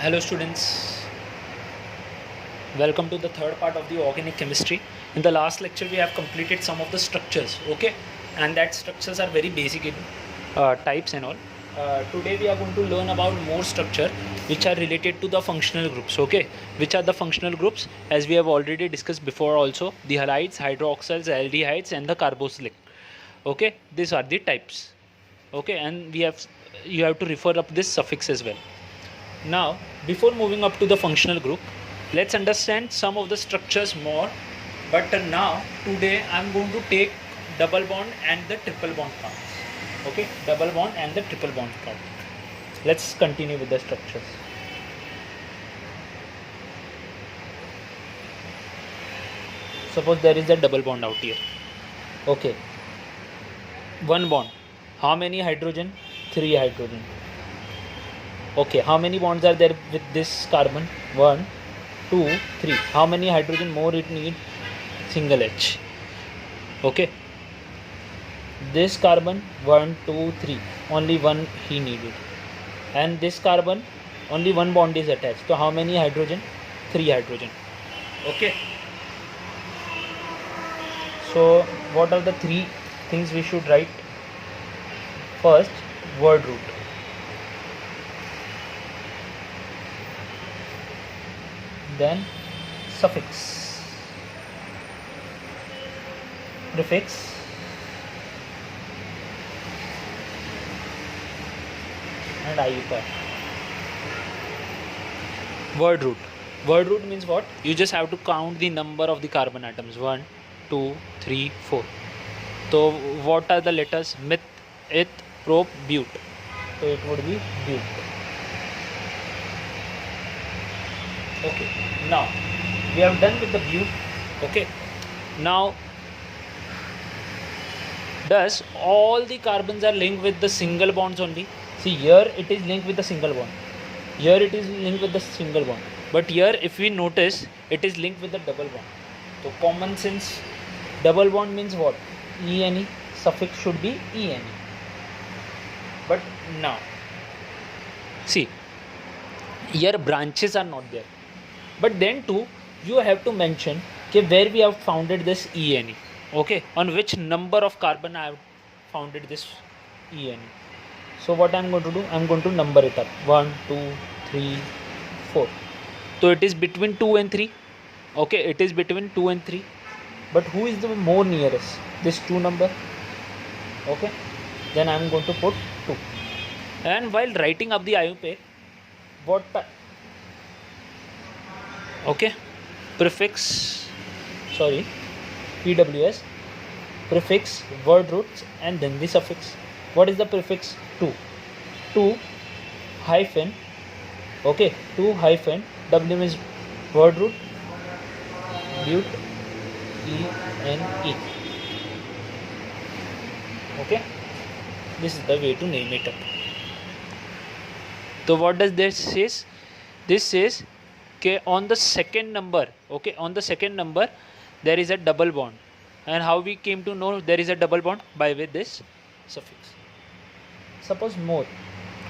Hello students, welcome to the third part of the organic chemistry. In the last lecture we have completed some of the structures, okay, and that structures are very basic in types and all. Today we are going to learn about more structure which are related to the functional groups, okay. Which are the functional groups? As we have already discussed before also, the halides, hydroxyls, aldehydes and the carboxylic, okay. These are the types, okay, and you have to refer up this suffix as well. Now, before moving up to the functional group, let's understand some of the structures more. But now, today I am going to take double bond and the triple bond part. Okay, double bond and the triple bond part. Let's continue with the structures. Suppose there is a double bond out here. Okay, one bond. How many hydrogen? 3 hydrogen. Okay, how many bonds are there with this carbon? 1, 2, 3. How many hydrogen more it need? Single H. Okay. This carbon 1, 2, 3. Only one he needed. And this carbon only one bond is attached. So how many hydrogen? 3 hydrogen. Okay. So what are the 3 things we should write? First, word root. Then suffix, prefix, and IUPAC. Word root. Word root means what? You just have to count the number of the carbon atoms. 1, 2, 3, 4. So what are the letters? Meth, eth, prop, but. So it would be but. Okay, now we have done with the but. Okay, now does all the carbons are linked with the single bonds only? See, here it is linked with the single bond, here it is linked with the single bond, but here if we notice it is linked with the double bond. So common sense, double bond means what? ENE, suffix should be ENE. But now see, here branches are not there. But then too, you have to mention where we have founded this ENE. Okay, on which number of carbon I have founded this ENE. So what I am going to do? I am going to number it up. 1, 2, 3, 4. So it is between 2 and 3. Okay, it is between 2 and 3. But who is the more nearest? This 2 number. Okay, then I am going to put 2. And while writing up the IUPAC, what okay, prefix, sorry, PWS, prefix, word roots, and then the suffix. What is the prefix? 2. 2 hyphen, okay, 2 hyphen, W means word root, but, ENE. Okay, this is the way to name it up. So what does this says? This says okay, on the second number, okay, on the second number there is a double bond. And how we came to know there is a double bond? By with this suffix. Suppose more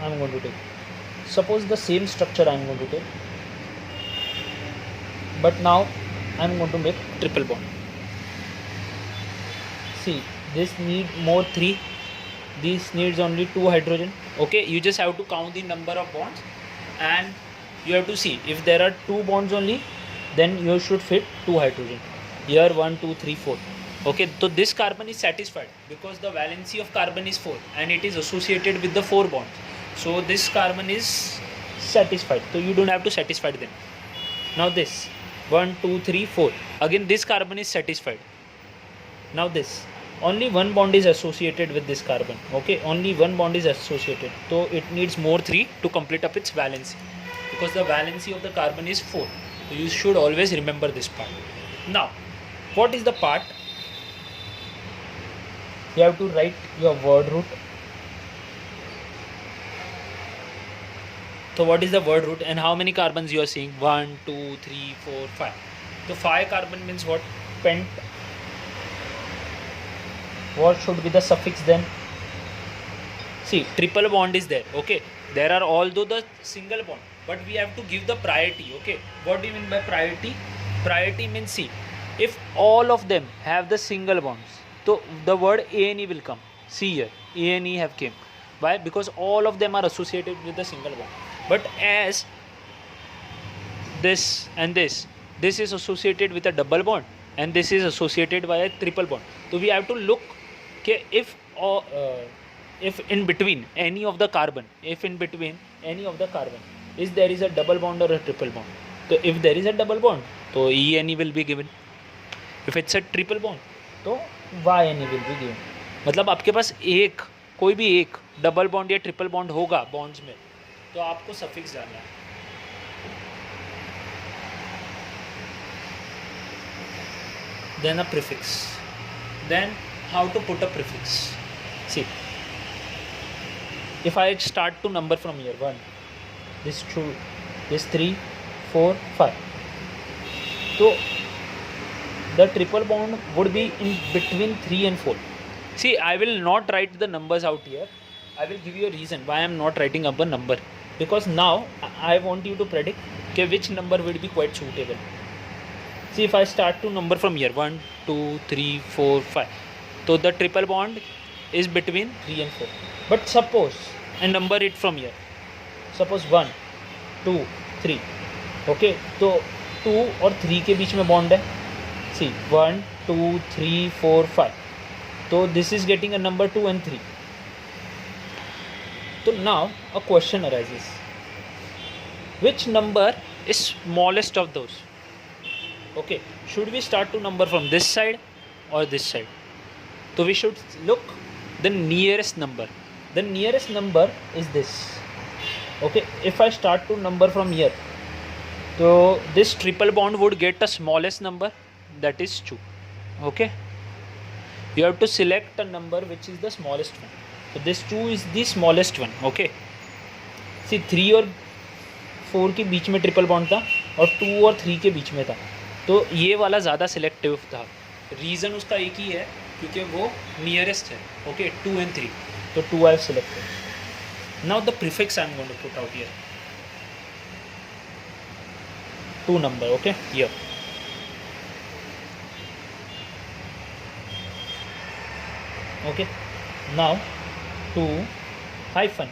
I am going to take, suppose the same structure I am going to take, but now I am going to make triple bond. See, this need more 3, this needs only 2 hydrogen. Okay, you just have to count the number of bonds and you have to see if there are 2 bonds only, then you should fit 2 hydrogen. Here 1, 2, 3, 4. Okay, so this carbon is satisfied because the valency of carbon is 4 and it is associated with the 4 bonds. So this carbon is satisfied. So you don't have to satisfy them. Now this 1, 2, 3, 4. Again this carbon is satisfied. Now this only one bond is associated with this carbon. Okay, only one bond is associated. So it needs more 3 to complete up its valency, because the valency of the carbon is 4. So you should always remember this part. Now, what is the part? You have to write your word root. So what is the word root and how many carbons you are seeing? 1, 2, 3, 4, 5. So 5 carbon means what? Pent. What should be the suffix then? See, triple bond is there. Okay, there are although the single bond, but we have to give the priority. Okay, what do you mean by priority? Priority means, see, if all of them have the single bonds, so the word A and E will come. See here, A and E have came. Why? Because all of them are associated with the single bond. But as this and this is associated with a double bond, and this is associated by a triple bond. So we have to look okay, if in between any of the carbon, is there is a double bond or a triple bond. So if there is a double bond, so E and E will be given. If it's a triple bond, तो Y and E will be given. मतलब आपके पास एक कोई भी एक double bond या triple bond होगा bonds में, तो आपको सफिक्स डालना है. Then a prefix. Then how to put a prefix? See, if I start to number from here, 1, this 2, this 3, 4, 5. So the triple bond would be in between 3 and 4. See, I will not write the numbers out here. I will give you a reason why I am not writing up a number. Because now I want you to predict okay, which number will be quite suitable. See, if I start to number from here, 1, 2, 3, 4, 5. So the triple bond is between 3 and 4. But suppose I number it from here. Suppose 1, 2, 3. Okay, so 2 और 3 के बीच में bond है. See, 1, 2, 3, 4, 5. So this is getting a number 2 and 3. So now a question arises. Which number is smallest of those? Okay, should we start to number from this side or this side? So we should look the nearest number. The nearest number is this. Okay, if I start to number from here, so this triple bond would get the smallest number, that is 2. Okay, you have to select a number which is the smallest one. So this 2 is the smallest one. Okay, see 3 और 4 के बीच में triple bond था और 2 और 3 के बीच में था, तो ये वाला ज़्यादा सिलेक्टिव था. रीज़न उसका एक ही है क्योंकि वो नियरेस्ट है. ओके, 2 and 3, तो 2 I have selected. Now the prefix I am going to put out here. 2 number. Okay, here. Okay, now 2 hyphen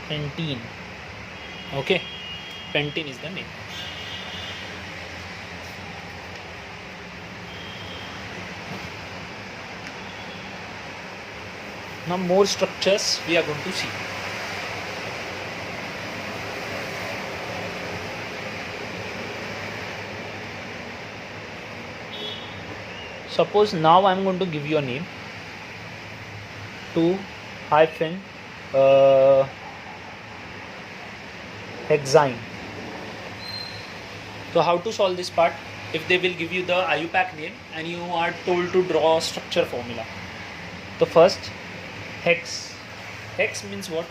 pentene. Okay, pentene is the name. Now more structures we are going to see. Suppose now I am going to give you a name. 2 hyphen hexine. So how to solve this part? If they will give you the IUPAC name and you are told to draw a structure formula. So first, hex. Hex means what?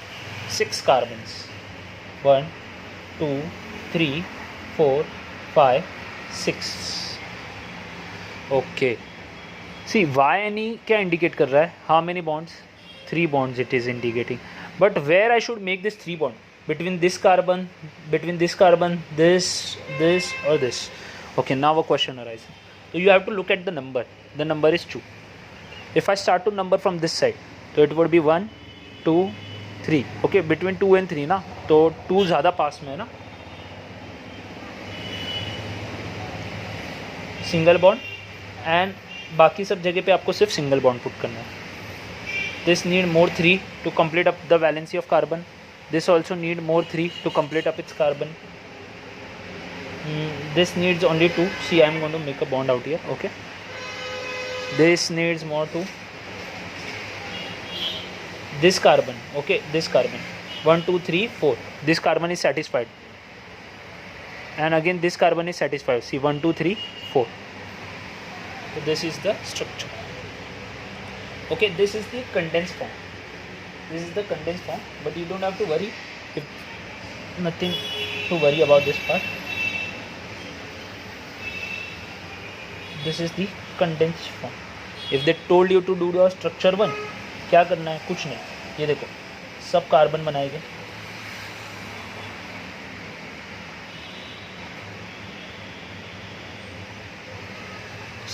6 carbons. 1, 2, 3, 4, 5, 6. Okay. See, Y and E क्या indicate कर रहा है? How many bonds? 3 bonds it is indicating. But where I should make this 3 bond? Between this carbon, this, or this. Okay, now a question arises. So you have to look at the number. The number is 2. If I start to number from this side, so it would be 1, 2, 3. Okay, between 2 and 3 ना, तो 2 ज़्यादा पास में है ना. Single bond and बाकी सब जगह पे आपको सिर्फ सिंगल बॉन्ड पुट करना है. This need more 3 to complete up the valency of carbon. This also need more 3 to complete up its carbon. This needs only 2. See, I am going to make a bond out here. Okay. This needs more 2. This carbon. Okay, this carbon. 1, 2, 3, 4. This carbon is satisfied. And again, this carbon is satisfied. See, 1, 2, 3, 4. So this is the structure. Okay, this is the condensed form. This is the condensed form, but you don't have to worry. Nothing to worry about this part. This is the condensed form. If they told you to do the structure 1, क्या करना है? कुछ नहीं. ये देखो सब carbon बनाएंगे,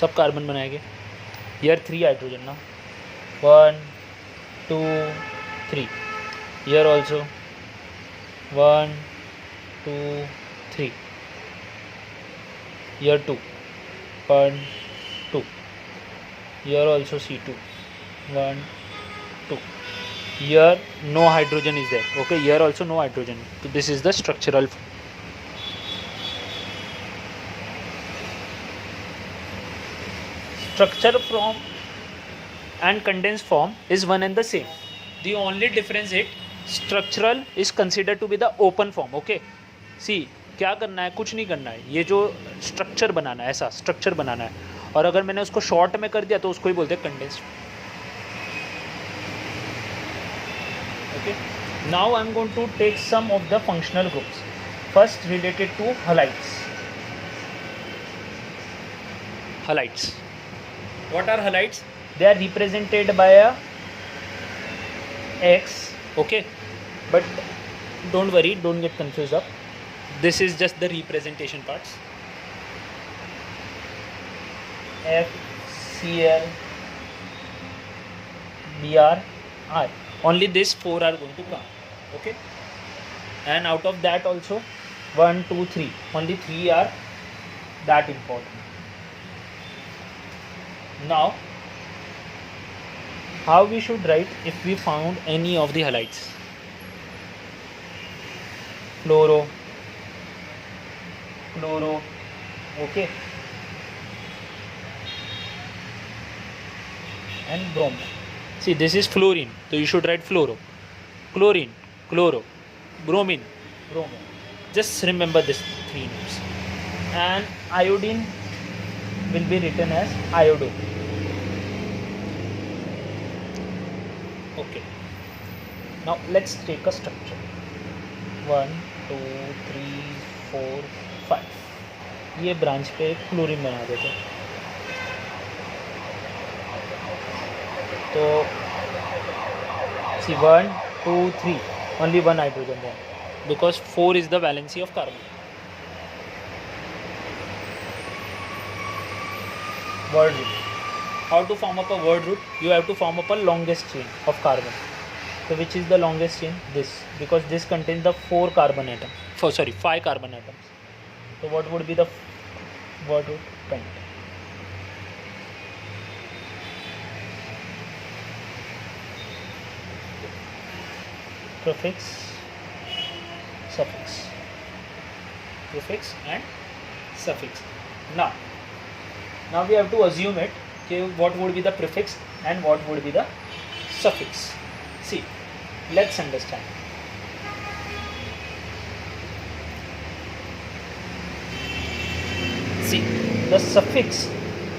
सब कार्बन बनाएंगे। हियर 3 हाइड्रोजन ना, 1 2 3, here also 1 2 3, here 2 1 2, here also C2 1 2, here no hydrogen is there, okay, here also no hydrogen. So this is the structural structure from and condensed form is one and the same. The only difference is structural is considered to be the open form. Okay, see क्या करना है, कुछ नहीं करना है, ये जो structure बनाना है, ऐसा स्ट्रक्चर बनाना है, और अगर मैंने उसको शॉर्ट में कर दिया तो उसको ही बोलते हैं condensed. Okay, now I am going to take some of the functional groups, first related to halides. Halides, what are halides? They are represented by a X, okay, but don't worry, don't get confused up, this is just the representation parts. F, Cl, Br, R, only these 4 are going to come, okay, and out of that also 1 2 3, only 3 are that important. Now how we should write if we found any of the halides? Fluoro, chloro, okay, and bromo. See, this is fluorine, so you should write fluoro. Chlorine, chloro. Bromine, bromo. Just remember these 3 names. And iodine will be written as iodo. Okay, now let's take a structure. 1 2 3 4 5, ये branch पे chlorine बना देते हैं। तो see 1 2 3, only 1 hydrogen there because 4 is the valency of carbon. Word root. How to form up a word root? You have to form up a longest chain of carbon. So which is the longest chain? This, because this contains the 4 carbon atoms. 5 carbon atoms. So what would be the word root? Pent. Prefix, suffix. Prefix and suffix. Now we have to assume it. Okay, what would be the prefix and what would be the suffix? See, let's understand. See, the suffix,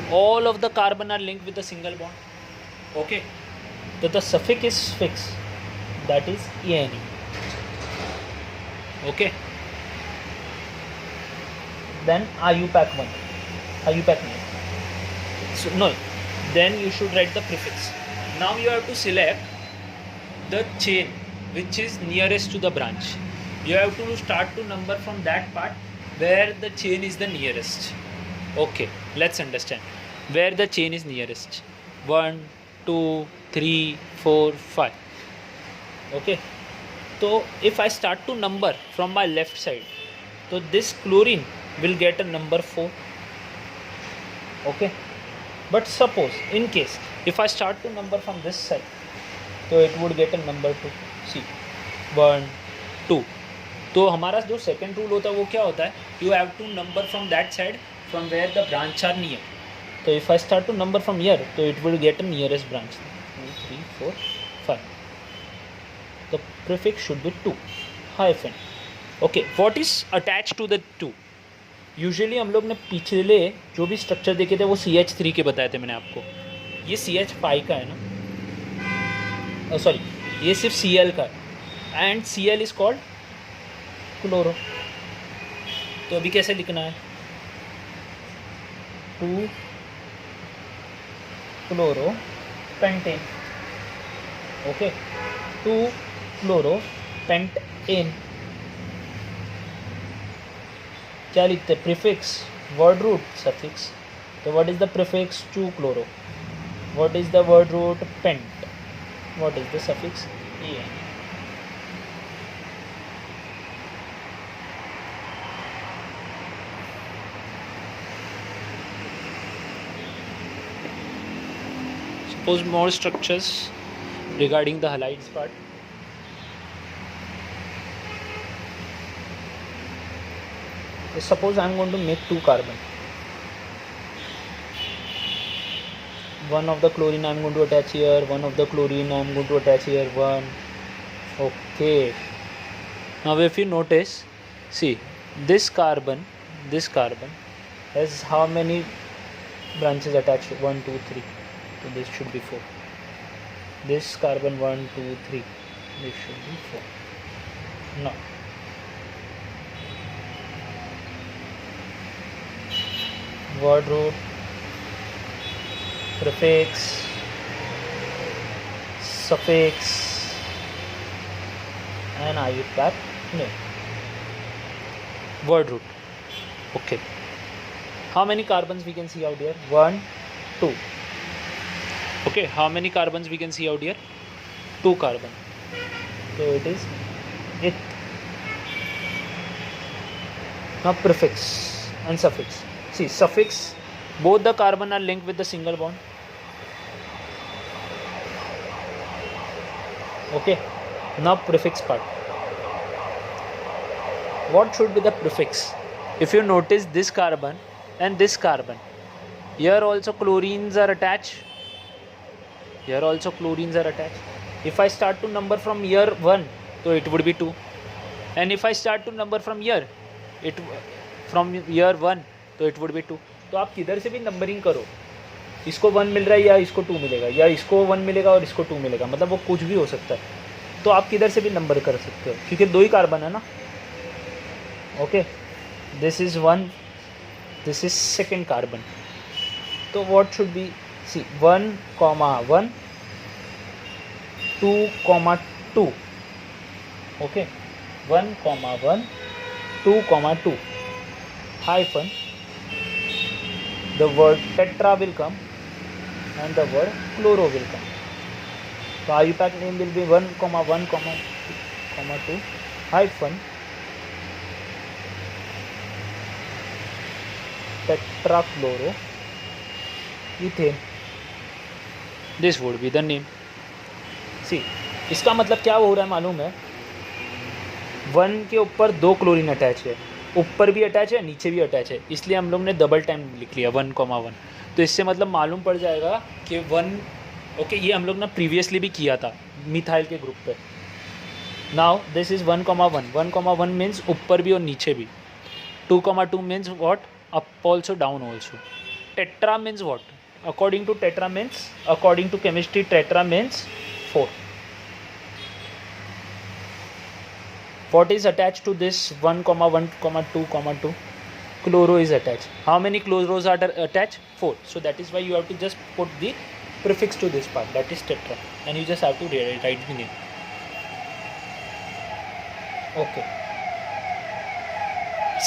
all of the carbon are linked with a single bond. Okay, so the suffix is fixed, that is ane. Okay, then IUPAC 1, IUPAC 9. So no, then you should write the prefix. Now you have to select the chain which is nearest to the branch. You have to start to number from that part where the chain is the nearest. Okay, let's understand where the chain is nearest. 1 2 3 4 5. Okay, so if I start to number from my left side, so this chlorine will get a number 4. Okay, but suppose in case if I start to number from this side, so it would get a number 2. See, 1 2. तो हमारा जो second rule होता है वो क्या होता है? You have to number from that side from where the branch are near. तो if I start to number from here, तो it will get a nearest branch. 2 3 4 5. The prefix should be 2 hyphen. Okay, what is attached to the 2? Usually हम लोग ने पिछले जो भी structure देखे थे वो CH3 के बताए थे मैंने आपको. ये CH5 का है ना, सॉरी ये सिर्फ Cl का है and Cl is called chloro. तो अभी कैसे लिखना है? 2 क्लोरो पेंटेन. Okay, 2-chloro-pentane. क्या लिखते हैं? Prefix, word root, suffix. तो what is the prefix? 2-chloro. What is the word root? Pent. What is the suffix? en. Suppose more structures regarding the halides part. So suppose I am going to make 2 carbon. One of the chlorine I am going to attach here, one of the chlorine I am going to attach here, one. Okay. Now if you notice, see, this carbon has how many branches attached? 1, 2, 3. So this should be 4. This carbon 1, 2, 3. This should be 4. Now word root, prefix, suffix, and IUPAC name. Word root. Okay. How many carbons we can see out here? 1, 2. Okay, how many carbons we can see out here? 2 carbon. So it is it. Now prefix and suffix. See, suffix, both the carbon are linked with the single bond. Okay. Now prefix part. What should be the prefix? If you notice this carbon and this carbon, here also chlorines are attached. Here also chlorines are attached. If I start to number from here 1, so it would be 2. And if I start to number from here 1, तो it would be 2. तो आप किधर से भी numbering करो, इसको 1 मिल रहा है या इसको 2 मिलेगा, या इसको 1 मिलेगा और इसको 2 मिलेगा, मतलब वो कुछ भी हो सकता है. तो आप किधर से भी नंबर कर सकते हो क्योंकि 2 ही कार्बन है ना. Okay, this is 1, this is second carbon. तो what should be? C 1, 1, 2, 2. Okay, 1, 1, 2, 2. Hyphen, the word tetra will come and the word chloro will come. So IUPAC name will be 1, 1, 2 hyphen tetrachloro ethane. This would be the name. See, इसका मतलब क्या हो रहा है मालूम है? 1 के ऊपर 2 क्लोरीन अटैच है, ऊपर भी अटैच है, नीचे भी अटैच है, इसलिए हम लोग ने डबल टाइम लिख लिया 1, 1. तो इससे मतलब मालूम पड़ जाएगा कि 1. ओके, ये हम लोग ने प्रीवियसली भी किया था मिथाइल के ग्रुप पे. Now this is 1, 1. 1, 1 मीन्स ऊपर भी और नीचे भी. 2, 2 means what? Up also, down also. Tetra means what? According to tetra means, according to chemistry, tetra means 4. What is attached to this 1, 1, 2, 2? Chloro is attached. How many chloros are attached? 4. So that is why you have to just put the prefix to this part, that is tetra, and you just have to write the name. Okay.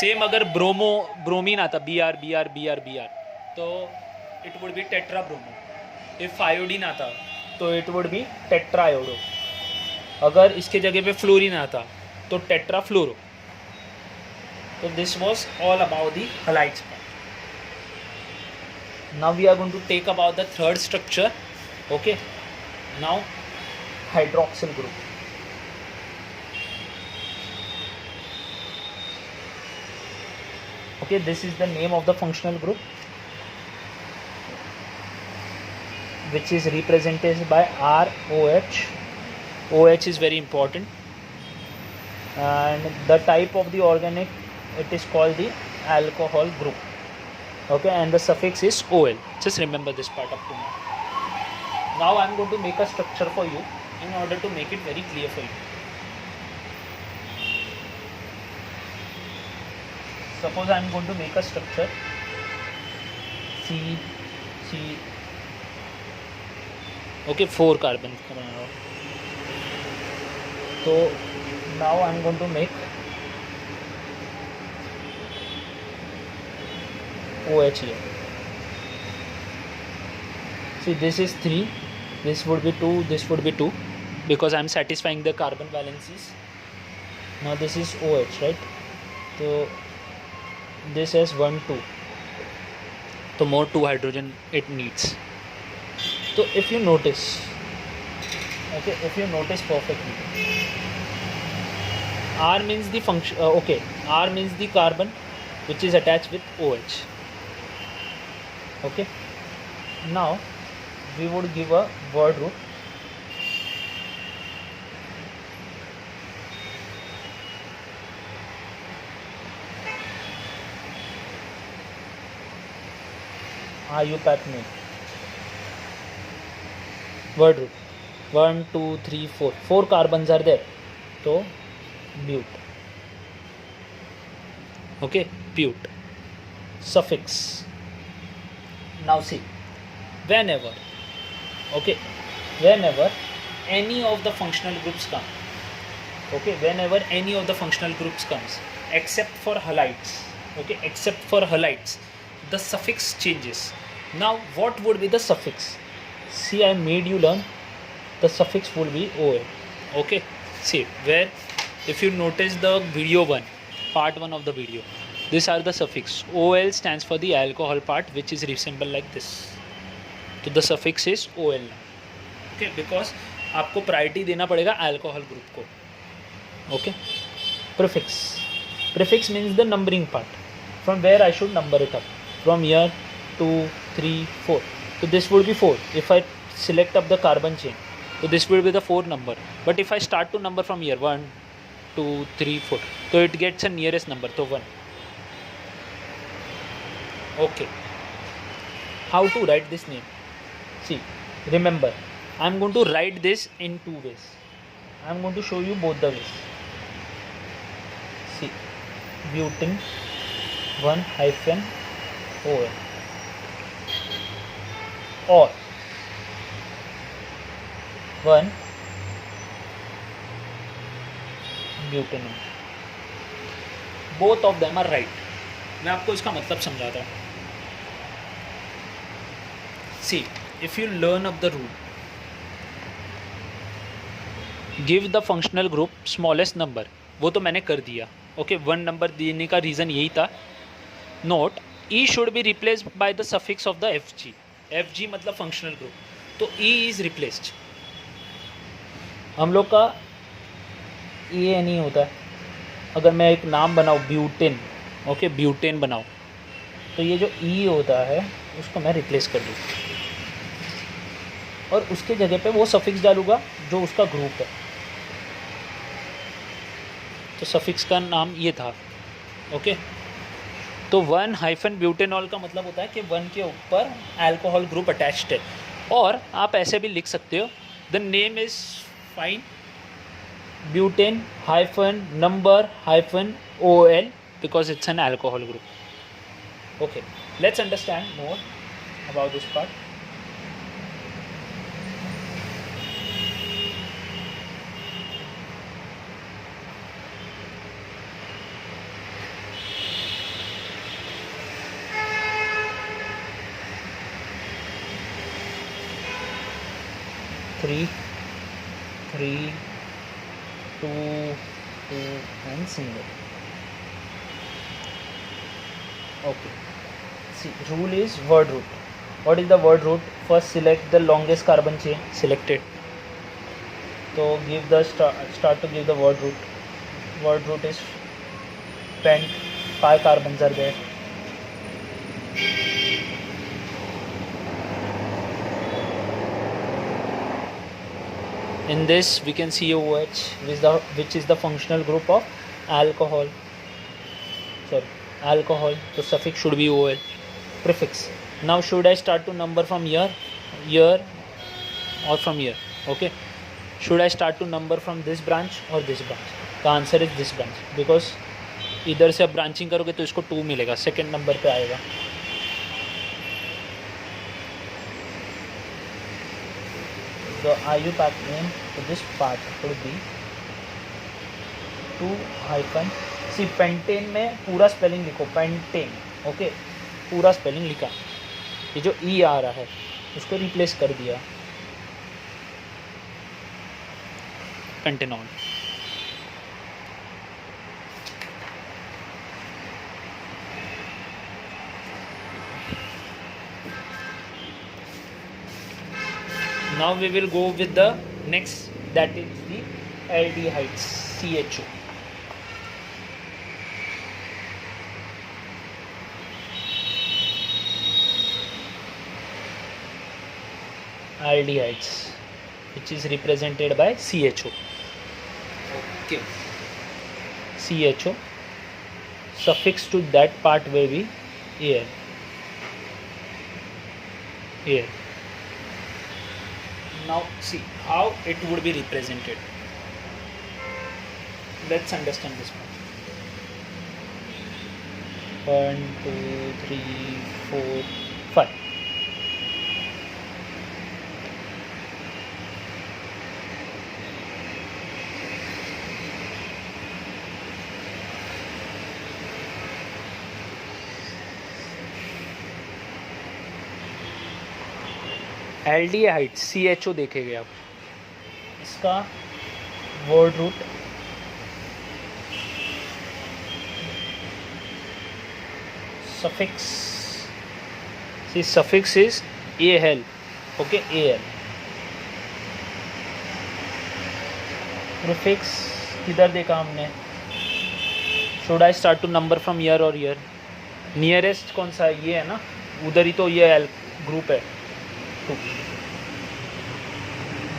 Same अगर bromine आता Br, तो it would be tetra bromo. If iodine आता तो it would be tetra iodo. अगर इसके जगह पे fluorine आता तो tetra fluoro. So this was all about the halides part. Now we are going to take about the third structure. Okay, now hydroxyl group. Okay, this is the name of the functional group, which is represented by ROH. OH is very important. And the type of the organic, it is called the alcohol group. Okay, and the suffix is OL. Just remember this part up to now. Now I am going to make a structure for you in order to make it very clear for you. Suppose I am going to make a structure C. Okay, 4 carbon. So now I'm going to make OH here. See, this is 3, this would be 2, this would be 2, because I'm satisfying the carbon valencies. Now this is OH, right? So this has 1 2, so more 2 hydrogen it needs. So if you notice, okay, if you notice perfectly, R means the function, okay, R means the carbon which is attached with OH. Okay, now we would give a word root. IUPAC name. Word root 1 2 3 4, 4 carbons are there, so bute. Okay, bute. Suffix. Now see, whenever, okay, whenever any of the functional groups come, okay, whenever any of the functional groups comes, except for halides, okay, except for halides, the suffix changes. Now what would be the suffix? See, I made you learn the suffix will be OL. Okay, see, where if you notice the video 1, part 1 of the video, these are the suffix. OL stands for the alcohol part, which is resemble like this. So the suffix is OL now. Okay, because आपको priority देना पड़ेगा alcohol group को. Okay, prefix. Prefix means the numbering part, from where I should number it up, from here 2 3 4. So this would be 4 if I select up the carbon chain. So this will be the 4 number. But if I start to number from here 1 2 3 4, so it gets a nearest number, so 1. Okay, how to write this name? See, remember, I am going to write this in 2 ways. I am going to show you both the ways. See, butene 1-OL, or 1 butanol. Both of them are right. मैं आपको इसका मतलब समझाता हूँ. See, if you learn of the rule, give the functional group smallest number, वो तो मैंने कर दिया. ओके, 1 नंबर देने का रीज़न यही था. Note, E should be replaced by the suffix of the FG. FG मतलब functional group, तो E is replaced. हम लोग का ये नहीं होता है. अगर मैं एक नाम बनाऊँ ब्यूटेन, ओके, ब्यूटेन बनाऊँ, तो ये जो E होता है उसको मैं रिप्लेस कर दूँ और उसके जगह पे वो सफिक्स डालूँगा जो उसका ग्रुप है. तो सफिक्स का नाम ये था. ओके, तो 1-ब्यूटेनॉल का मतलब होता है कि 1 के ऊपर अल्कोहल ग्रुप अटैच्ड है. और आप ऐसे भी लिख सकते हो, the name is fine, butane -number -OL, because it's an alcohol group. Okay, let's understand more about this part. Three, 2, 2 and single. Okay, see, rule is word root. What is the word root? First select the longest carbon chain, selected. So give the start to give the word root. Word root is pent, 5 carbons are there. In this we can see OH, which is the functional group of alcohol. So suffix should be OL. Prefix. Now should I start to number from here, or from here? Okay, should I start to number from this branch or this branch? The answer is this branch, because इधर से आप branching करोगे तो इसको 2 मिलेगा, second number पे आएगा. The IUPAC name to this part would be 2 hyphen C pentene में पूरा स्पेलिंग लिखो पेंटेन, ओके पूरा स्पेलिंग लिखा, ये जो ई आ रहा है उसको रिप्लेस कर दिया pentanol. Now we will go with the next, that is the aldehydes, CHO. Aldehydes, which is represented by CHO. Okay. CHO, suffix to that part will be Al. Al. Now see how it would be represented. Let's understand this one. 1 2 3 4 5. Aldehyde CHO देखेंगे आप, इसका word root suffix, C suffix is AL, okay AL। Prefix किधर देखा हमने, should I start to number from here और here, nearest कौन सा है, ये है ना, उधर ही तो ये एल ग्रुप है 2।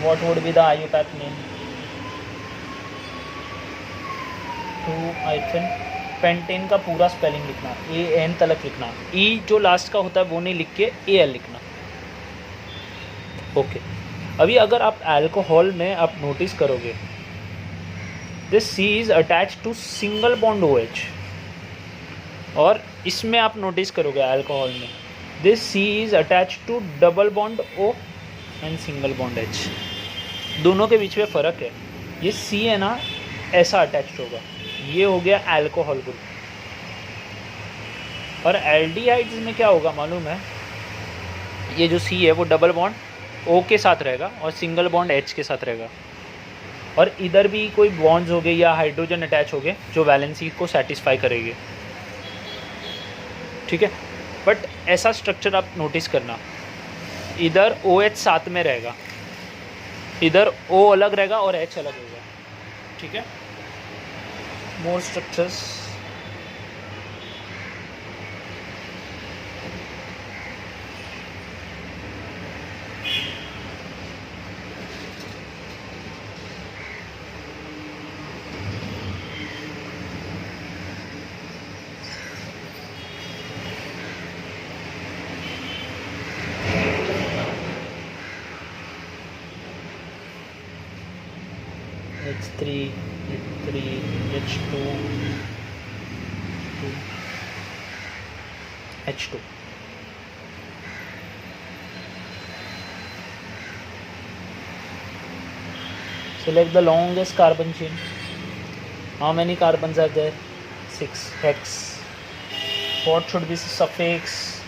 What would be the IUPAC name? 2 hyphen pentane का पूरा स्पेलिंग लिखना, AN तलक लिखना, E जो लास्ट का होता है वो नहीं लिख के AL लिखना, ओके। अभी अगर आप अल्कोहल में आप नोटिस करोगे, this C is attach to single bond OH, और इसमें आप नोटिस करोगे अल्कोहल में this C is attach to double bond O and single bond H। दोनों के बीच में फ़र्क है, ये C है ना ऐसा अटैच्ड होगा, ये हो गया अल्कोहल ग्रुप। और एल्डिहाइड्स में क्या होगा मालूम है, ये जो C है वो डबल बॉन्ड O के साथ रहेगा और सिंगल बॉन्ड H के साथ रहेगा, और इधर भी कोई बॉन्ड्स हो गए या हाइड्रोजन अटैच हो गए जो वैलेंसी को सेटिस्फाई करेंगे, ठीक है। बट ऐसा स्ट्रक्चर आप नोटिस करना, इधर OH साथ में रहेगा, इधर O अलग रहेगा और H अलग होगा, ठीक है। मोर structures, H3 H3 H2 H2। Select the longest carbon chain. How many carbons are there? 6, hex. What should be the suffix?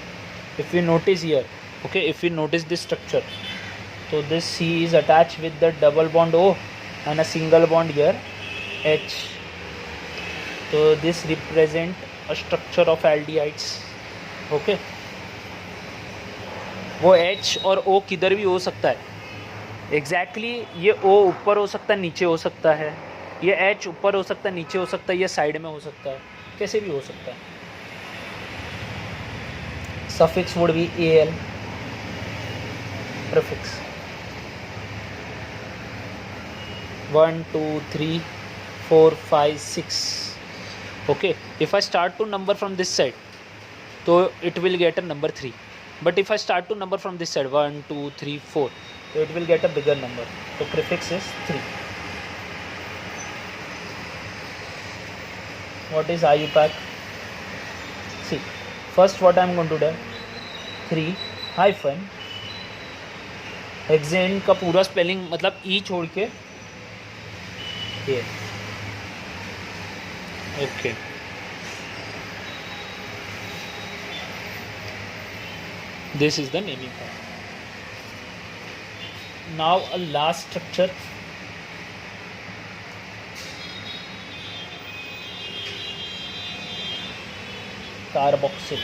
If you notice here, okay, if you notice this structure, so this C is attached with the double bond O and a single bond here H, so this represent a structure of aldehydes, okay। वो H और O किधर भी हो सकता है, exactly ये O ऊपर हो सकता है नीचे हो सकता है, ये H ऊपर हो सकता है नीचे हो सकता है, ये साइड में हो सकता है, कैसे भी हो सकता है। Suffix would be AL, prefix 1 2 3 4 5 6, okay। If I start to number from this side, so it will get a number 3, but if I start to number from this side 1 2 3 4, so it will get a bigger number, so prefix is 3. What is IUPAC? See, first what I am going to do, 3 hyphen hexane का पूरा spelling मतलब ई छोड़ के ये Okay. This is the naming part. Now a last structure. Carboxyl,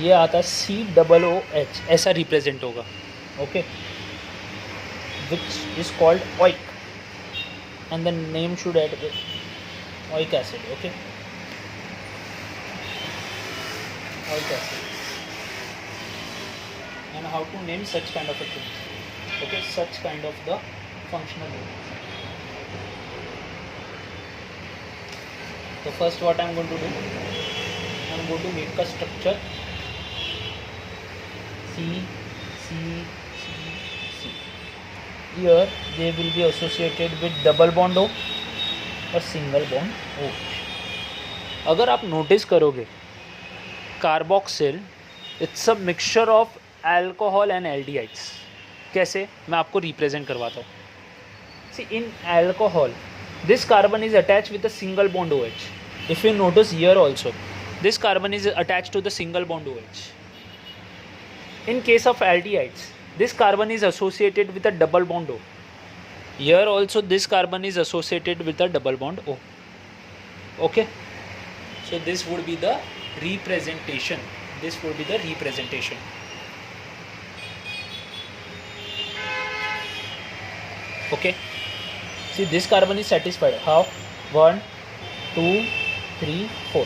ये आता COOH, ऐसा represent होगा. Okay, which is called oic and the name should add oic acid. Okay, oic acid. And how to name such kind of a thing. Okay, such kind of the functional name. So first what I am going to do, I am going to make a structure C, C, C, C. Here they will be associated with double bond O और single bond O. अगर आप notice करोगे, carboxyl it's a mixture of alcohol and aldehydes. कैसे, मैं आपको represent करवाता हूँ. सी, इन alcohol this carbon is attached with a single bond OH. If you notice here also, this carbon is attached to the single bond OH. In case of aldehydes, this carbon is associated with a double bond O. Here also this carbon is associated with a double bond O. Okay, so this would be the representation. This would be the representation. Okay, see, this carbon is satisfied. How? 1, 2, 3, 4.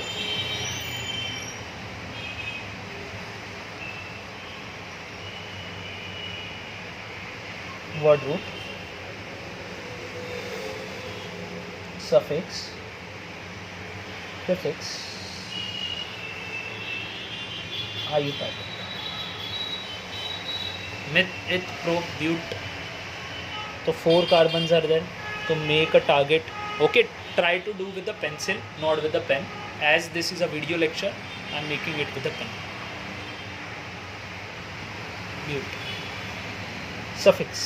Word root, suffix, prefix, IUPAC. Meth, eth, pro, but. So 4 carbons are there. To make a target. Okay, try to do with the pencil, not with the pen. As this is a video lecture, I am making it with the pen. But. Suffix.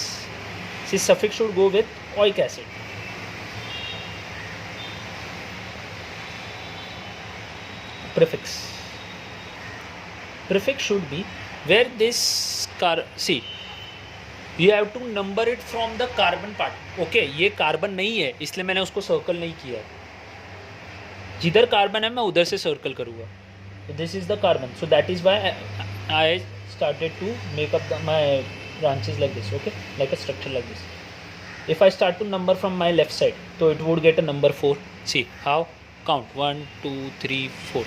See, suffix should go with oic acid. Prefix. Prefix should be where this see, you have to number it from the carbon part. Okay, ये carbon नहीं है इसलिए मैंने उसको circle नहीं किया. जिधर carbon है मैं उधर से सर्कल करूँगा. This is the carbon, so that is why I started to make up my branches like this. Okay, like a structure like this. If I start to number from my left side, so it would get a number 4. See how? Count 1, 2, 3, 4.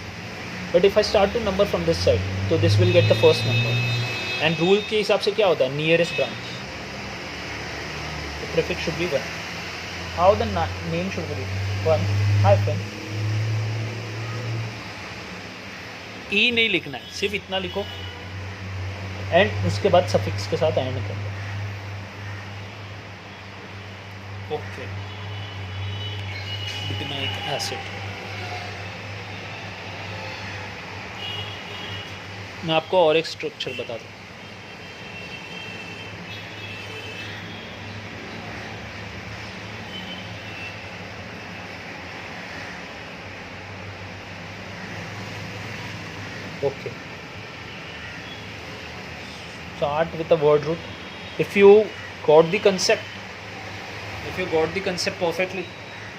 But if I start to number from this side, so this will get the first number. And rule के हिसाब से क्या होता है? Nearest branch. The prefix should be 1. How the name should be written? 1 hyphen. E नहीं लिखना है, सिर्फ इतना लिखो. एंड उसके बाद सफिक्स के साथ एंड कर दो. Okay, butyric acid. मैं आपको और एक स्ट्रक्चर बता दूँ. Okay, start with the word root. If you got the concept perfectly,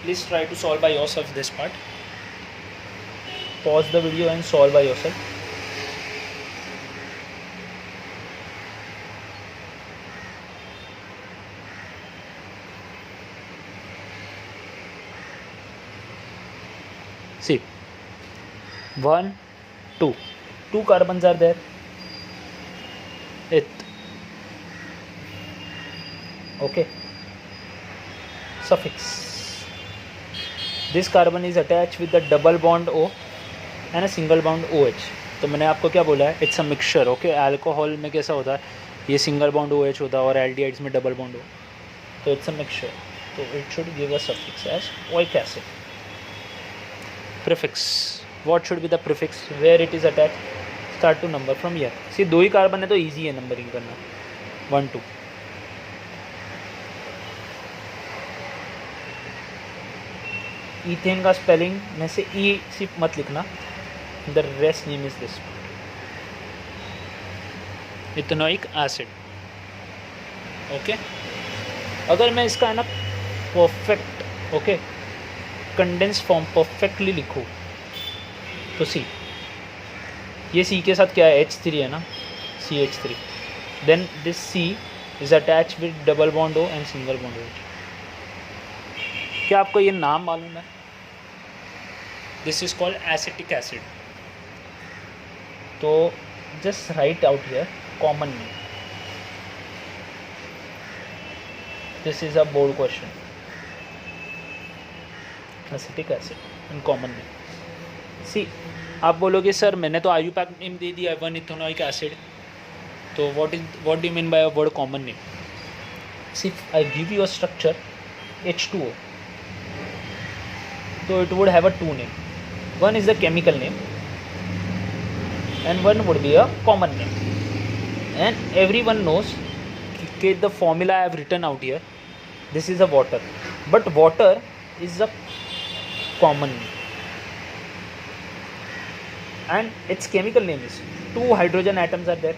please try to solve by yourself this part. Pause the video and solve by yourself. See, 1, 2. 2 carbons are there. It. Okay. Suffix. This carbon is attached with the double bond O and a single bond OH. तो मैंने आपको क्या बोला है? It's a mixture. Okay, alcohol में कैसा होता है? ये सिंगल बॉन्ड OH होता है और एल्डिहाइड्स में डबल बॉन्ड O. तो इट्स अ मिक्सचर. तो it should give a suffix as oic acid. Prefix. What should be the prefix? Where it is attached? Start to number from here. See, 2 he carbon है तो easy है numbering करना. 1, 2. Ethane का spelling में से ई सिर्फ मत लिखना, the rest name is this, ethanoic acid. Okay, अगर मैं इसका है ना perfect okay condense form perfectly लिखूँ तो सी, ये सी के साथ क्या है, H3 है ना, CH3, then this C is attach with double bond O and single bond OH। क्या आपको ये नाम मालूम है? This is called acetic acid. तो just write out here common name, this is a board question, acetic acid in common name. See, आप बोलोगे sir मैंने तो आयुपैक नेम दे दिया 1 इथेनोइक एसिड, तो what do you mean by a word common name? See, I give you a structure H2O, so it would have a two name. One is the chemical name and one would be a common name. And everyone knows the formula I have written out here. This is a water, but water is a common name and its chemical name is, two hydrogen atoms are there,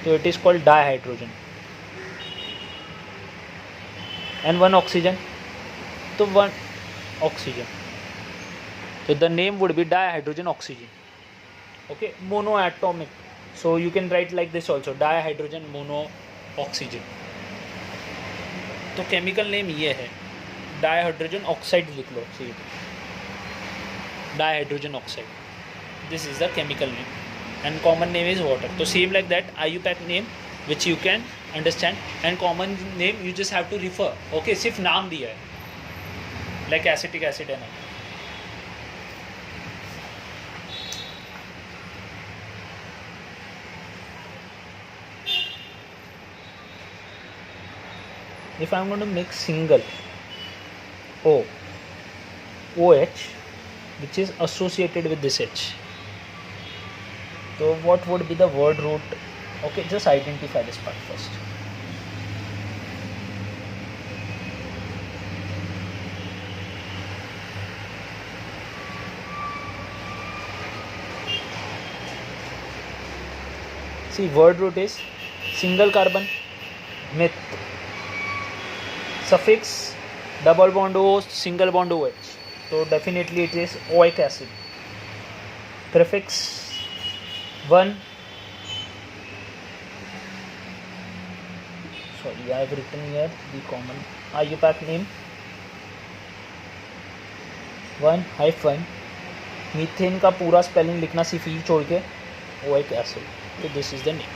so it is called dihydrogen, and one oxygen, so one oxygen, so the name would be dihydrogen oxygen. Okay, monoatomic, so you can write like this also, dihydrogen mono oxygen. तो chemical name ये है, dihydrogen oxide लिख लो, dihydrogen oxide, this is the chemical name and common name is water. तो same like that IUPAC name which you can understand and common name you just have to refer. Okay, सिर्फ नाम दिया है like acetic acid है ना. If I am going to make single OH which is associated with this H, so what would be the word root? Okay, just identify this part first. See, word root is single carbon, meth, suffix double bond O, single bond OH, so definitely it is oic acid. Prefix 1, sorry I have written here the common IUPAC name 1 hyphen methane का पूरा spelling लिखना सिर्फ ई छोड़ के oic acid, तो this is the name.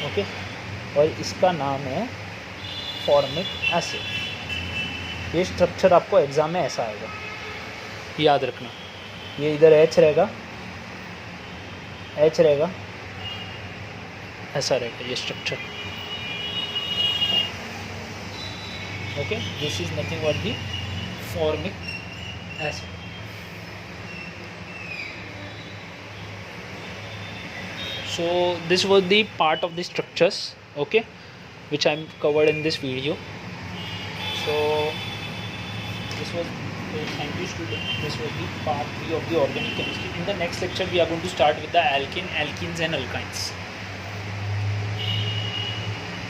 Okay, और इसका नाम है फॉर्मिक एसिड. ये स्ट्रक्चर आपको एग्जाम में ऐसा आएगा, याद रखना. ये इधर H रहेगा, H रहेगा, ऐसा रहेगा ये structure. Okay, this is nothing but the formic acid. So this was the part of the structures, okay, which I covered in this video. So this was thank you student, this was the part 3 of the organic chemistry. In the next lecture we are going to start with the alkene, alkenes and alkynes.